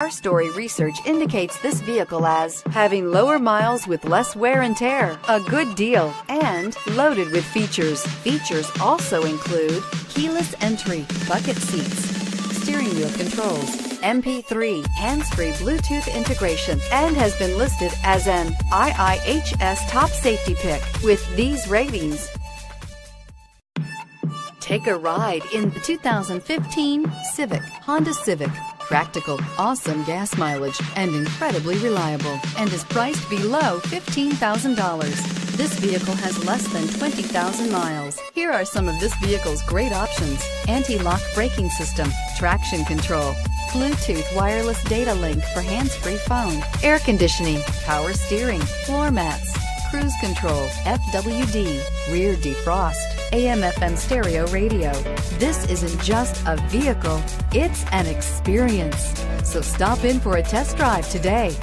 Our story research indicates this vehicle as having lower miles with less wear and tear, a good deal, and loaded with features. Features also include keyless entry, bucket seats, steering wheel controls, MP3, hands-free Bluetooth integration, and has been listed as an IIHS top safety pick with these ratings. Take a ride in the 2015 Civic, Honda Civic. Practical, awesome gas mileage, and incredibly reliable, and is priced below $15,000. This vehicle has less than 20,000 miles. Here are some of this vehicle's great options: anti-lock braking system, traction control, Bluetooth wireless data link for hands-free phone, air conditioning, power steering, floor mats, cruise control, FWD, rear defrost, AM/FM stereo radio. This isn't just a vehicle, it's an experience. So stop in for a test drive today.